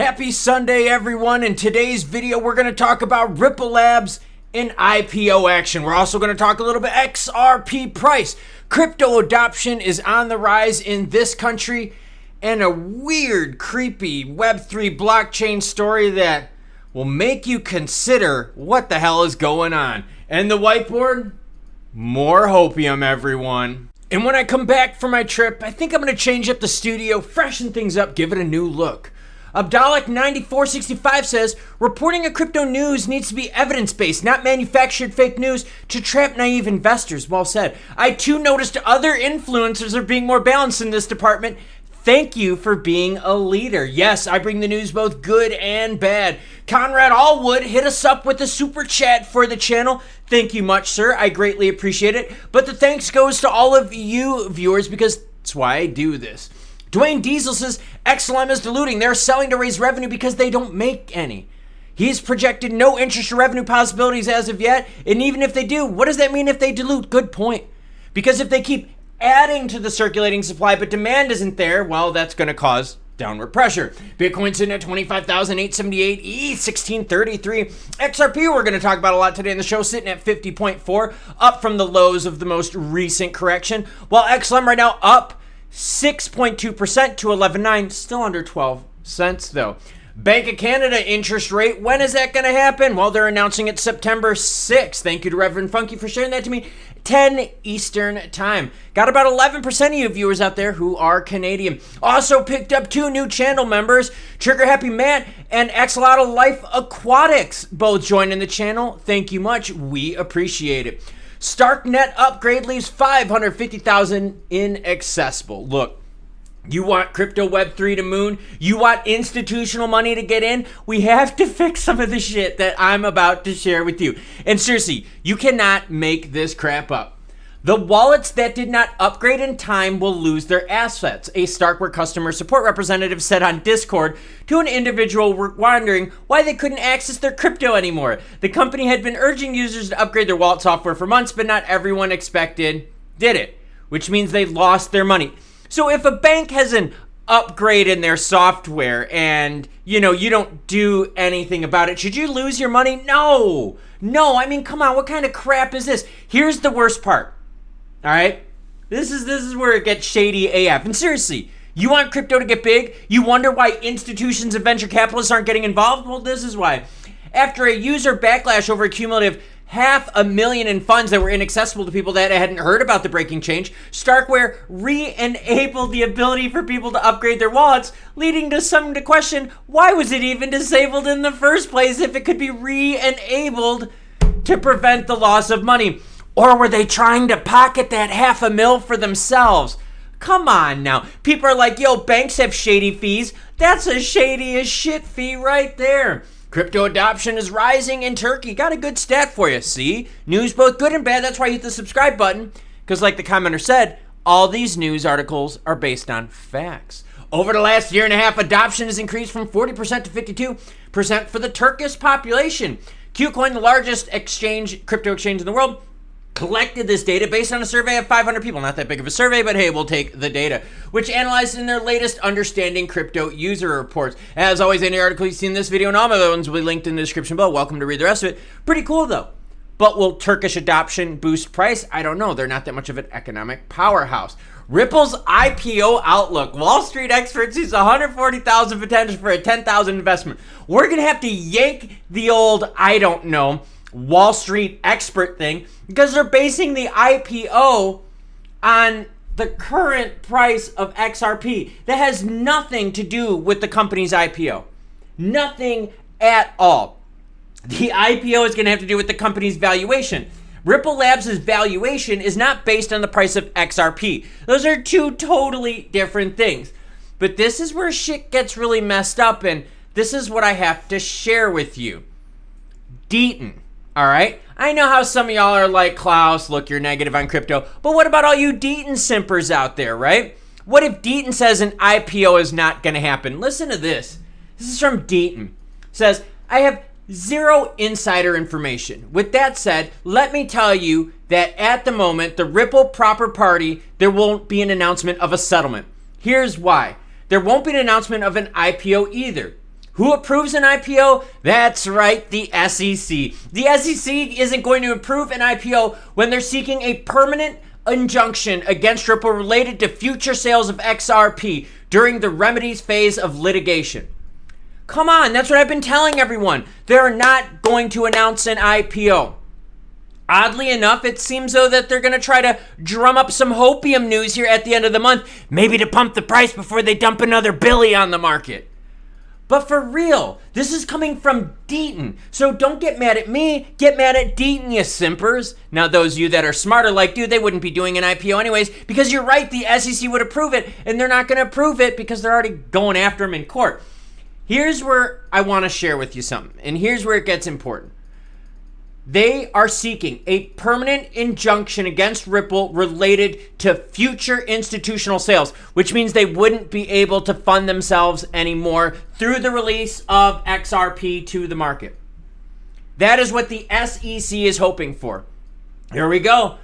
Happy Sunday, everyone. In today's video, we're going to talk about Ripple Labs and IPO action. We're also going to talk a little bit XRP price. Crypto adoption is on the rise in this country, and a weird, creepy Web3 blockchain story that will make you consider what the hell is going on. And the whiteboard? More hopium, everyone. And when I come back from my trip, I think I'm going to change up the studio, freshen things up, give it a new look. Abdalek9465 says, reporting of crypto news needs to be evidence-based, not manufactured fake news to trap naive investors. Well said. I too noticed other influencers are being more balanced in this department. Thank you for being a leader. Yes, I bring the news both good and bad. Conrad Allwood hit us up with a super chat for the channel. Thank you much, sir. I greatly appreciate it. But the thanks goes to all of you viewers because that's why I do this. Dwayne Diesel says, XLM is diluting. They're selling to raise revenue because they don't make any. He's projected no interest or revenue possibilities as of yet. And even if they do, what does that mean if they dilute? Good point. Because if they keep adding to the circulating supply but demand isn't there, well, that's going to cause downward pressure. Bitcoin sitting at 25,878, ETH 1633. XRP we're going to talk about a lot today in the show, sitting at 50.4, up from the lows of the most recent correction. While XLM right now up 6.2% to 11.9, still under 12 cents though. Bank of Canada interest rate, when is that going to happen? Well, they're announcing it September 6th. Thank you to Reverend Funky for sharing that to me. 10 Eastern time. Got about 11% of you viewers out there who are Canadian. Also picked up 2 new channel members, Trigger Happy Matt and Axolotl Life Aquatics, both joining the channel. Thank you much. We appreciate it. Starknet upgrade leaves 550,000 inaccessible. Look, you want crypto Web3 to moon? You want institutional money to get in? We have to fix some of the shit that I'm about to share with you. And seriously, you cannot make this crap up. The wallets that did not upgrade in time will lose their assets, a Starkware customer support representative said on Discord to an individual wondering why they couldn't access their crypto anymore. The company had been urging users to upgrade their wallet software for months, but not everyone expected did it, which means they lost their money. So if a bank has an upgrade in their software and, you don't do anything about it, should you lose your money? No, I mean, come on, what kind of crap is this? Here's the worst part. All right, this is where it gets shady AF. And seriously, you want crypto to get big? You wonder why institutions and venture capitalists aren't getting involved? Well, this is why. After a user backlash over a cumulative 500,000 in funds that were inaccessible to people that hadn't heard about the breaking change, Starkware re-enabled the ability for people to upgrade their wallets, leading to some to question, why was it even disabled in the first place if it could be re-enabled to prevent the loss of money? Or were they trying to pocket that 500,000 for themselves? Come on now. People are like, yo, banks have shady fees. That's a shady as shit fee right there. Crypto adoption is rising in Turkey. Got a good stat for you. See? News both good and bad. That's why you hit the subscribe button. Because like the commenter said, all these news articles are based on facts. Over the last year and a half, adoption has increased from 40% to 52% for the Turkish population. Qcoin, the largest crypto exchange in the world, collected this data based on a survey of 500 people. Not that big of a survey, but hey, we'll take the data, which analyzed in their latest Understanding Crypto user reports. As always, any article you see in this video and all my other ones will be linked in the description below. Welcome to read the rest of it. Pretty cool though. But will Turkish adoption boost price? I don't know. They're not that much of an economic powerhouse. Ripple's IPO outlook. Wall Street expert sees 140,000 potential for a 10,000 investment. We're going to have to yank the old, I don't know, Wall Street expert thing because they're basing the IPO on the current price of XRP. That has nothing to do with the company's IPO. Nothing at all. The IPO is going to have to do with the company's valuation. Ripple Labs' valuation is not based on the price of XRP. Those are two totally different things. But this is where shit gets really messed up, and this is what I have to share with you. Deaton. All right, I know how some of y'all are like, Klaus, look, you're negative on crypto, but what about all you Deaton simpers out there, right? What if Deaton says an IPO is not going to happen? Listen to this. This is from Deaton. It says, I have zero insider information. With that said, let me tell you that at the moment, the Ripple proper party, there won't be an announcement of a settlement. Here's why. There won't be an announcement of an IPO either. Who approves an IPO? That's right, the SEC. The SEC isn't going to approve an IPO when they're seeking a permanent injunction against Ripple related to future sales of XRP during the remedies phase of litigation. Come on, that's what I've been telling everyone. They're not going to announce an IPO. Oddly enough, it seems though that they're going to try to drum up some hopium news here at the end of the month, maybe to pump the price before they dump another Billy on the market. But for real, this is coming from Deaton. So don't get mad at me, get mad at Deaton, you simpers. Now those of you that are smarter like dude, they wouldn't be doing an IPO anyways, because you're right, the SEC would approve it, and they're not going to approve it because they're already going after him in court. Here's where I want to share with you something, and here's where it gets important. They are seeking a permanent injunction against Ripple related to future institutional sales, which means they wouldn't be able to fund themselves anymore through the release of XRP to the market. That is what the SEC is hoping for. Here we go.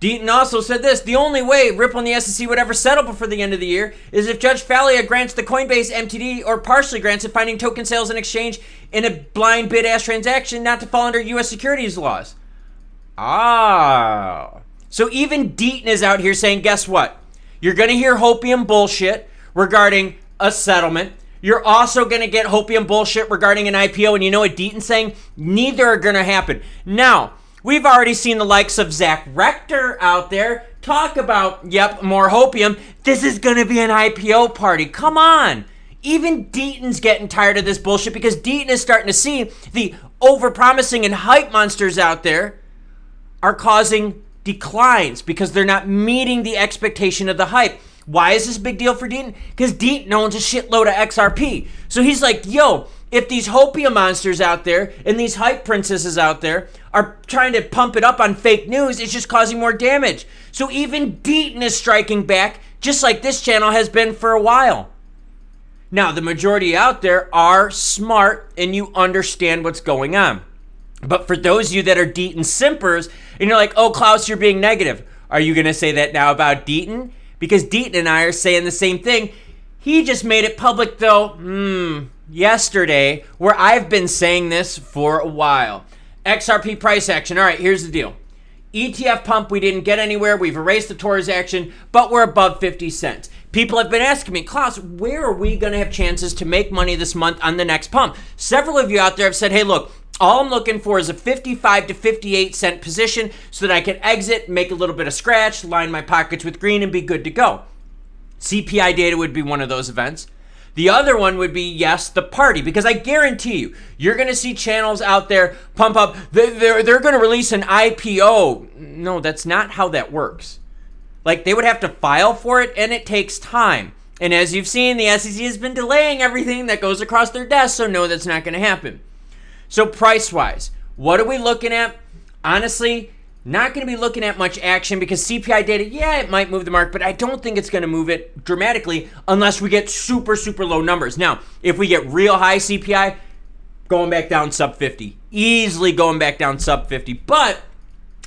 Deaton also said this: the only way Ripple and the SEC would ever settle before the end of the year is if Judge Falia grants the Coinbase MTD or partially grants it, finding token sales and exchange in a blind bid-ask transaction not to fall under U.S. securities laws. So even Deaton is out here saying, guess what? You're going to hear hopium bullshit regarding a settlement. You're also going to get hopium bullshit regarding an IPO. And you know what Deaton's saying? Neither are going to happen. Now, we've already seen the likes of Zach Rector out there talk about, yep, more hopium. This is going to be an IPO party. Come on. Even Deaton's getting tired of this bullshit because Deaton is starting to see the overpromising and hype monsters out there are causing declines because they're not meeting the expectation of the hype. Why is this a big deal for Deaton? Because Deaton owns a shitload of XRP. So he's like, yo, if these hopium monsters out there and these hype princesses out there are trying to pump it up on fake news, it's just causing more damage. So even Deaton is striking back, just like this channel has been for a while. Now, the majority out there are smart and you understand what's going on. But for those of you that are Deaton simpers and you're like, oh, Klaus, you're being negative. Are you going to say that now about Deaton? Because Deaton and I are saying the same thing. He just made it public, though, yesterday, where I've been saying this for a while. XRP price action. All right, here's the deal. ETF pump, we didn't get anywhere. We've erased the Torres action, but we're above 50 cents. People have been asking me, Klaus, where are we going to have chances to make money this month on the next pump? Several of you out there have said, hey, look, all I'm looking for is a 55 to 58 cent position so that I can exit, make a little bit of scratch, line my pockets with green, and be good to go. CPI data would be one of those events. The other one would be, yes, the party, because I guarantee you, you're going to see channels out there pump up. They're going to release an IPO. No, that's not how that works. Like, they would have to file for it, and it takes time. And as you've seen, the SEC has been delaying everything that goes across their desk, so no, that's not going to happen. So price-wise, what are we looking at? Honestly, not going to be looking at much action because CPI data, yeah, it might move the market, but I don't think it's going to move it dramatically unless we get super, super low numbers. Now, if we get real high CPI, going back down sub 50. Easily going back down sub 50. But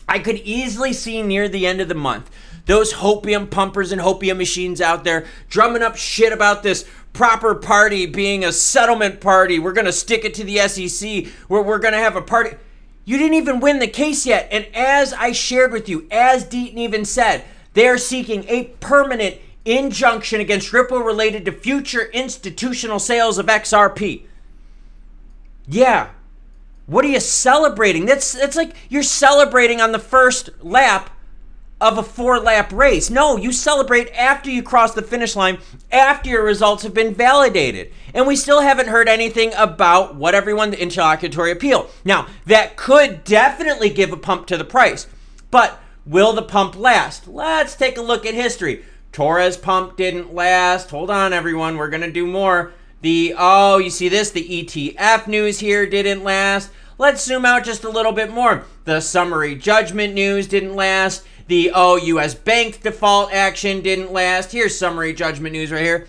I could easily see near the end of the month those hopium pumpers and hopium machines out there drumming up shit about this proper party being a settlement party. We're going to stick it to the SEC. We're going to have a party. You didn't even win the case yet. And as I shared with you, as Deaton even said, they are seeking a permanent injunction against Ripple related to future institutional sales of XRP. Yeah. What are you celebrating? That's like you're celebrating on the first lap of a 4-lap race. No, you celebrate after you cross the finish line, after your results have been validated. And we still haven't heard anything about what everyone, the interlocutory appeal. Now, that could definitely give a pump to the price. But will the pump last? Let's take a look at history. Torres pump didn't last. Hold on, everyone. We're going to do more. You see this? The ETF news here didn't last. Let's zoom out just a little bit more. The summary judgment news didn't last. The U.S. bank default action didn't last. Here's summary judgment news right here.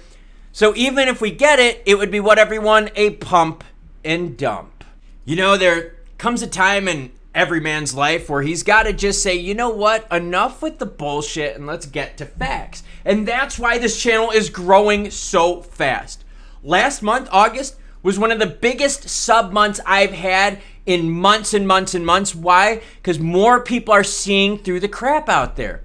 So even if we get it, it would be what everyone, a pump and dump. You know, there comes a time in every man's life where he's got to just say, you know what, enough with the bullshit and let's get to facts. And that's why this channel is growing so fast. Last month, August, was one of the biggest sub months I've had in months and months and months. Why? Because more people are seeing through the crap out there.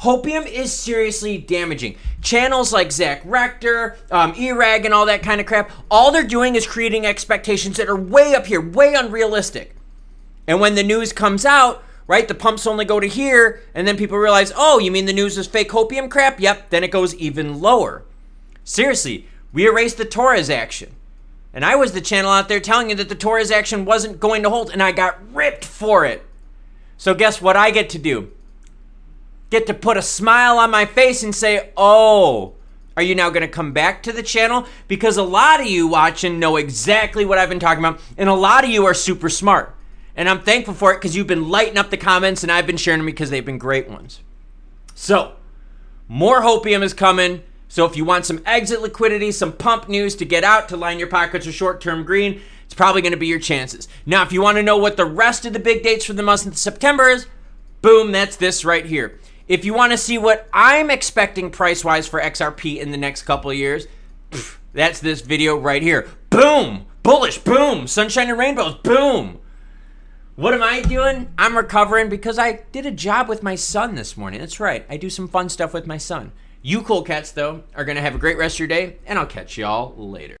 Hopium is seriously damaging. Channels like Zach Rector, ERAG, and all that kind of crap, all they're doing is creating expectations that are way up here, way unrealistic. And when the news comes out, right, the pumps only go to here, and then people realize, oh, you mean the news is fake hopium crap? Yep, then it goes even lower. Seriously, we erased the Torres action. And I was the channel out there telling you that the Torres action wasn't going to hold, and I got ripped for it. So guess what I get to do? Get to put a smile on my face and say, oh, are you now going to come back to the channel? Because a lot of you watching know exactly what I've been talking about, and a lot of you are super smart. And I'm thankful for it because you've been lighting up the comments, and I've been sharing them because they've been great ones. So, more hopium is coming. So if you want some exit liquidity, some pump news to get out to line your pockets with short-term green, it's probably going to be your chances. Now, if you want to know what the rest of the big dates for the month of September is, boom, that's this right here. If you want to see what I'm expecting price-wise for XRP in the next couple of years, that's this video right here. Boom! Bullish, boom! Sunshine and rainbows, boom! What am I doing? I'm recovering because I did a job with my son this morning. That's right. I do some fun stuff with my son. You cool cats, though, are going to have a great rest of your day, and I'll catch y'all later.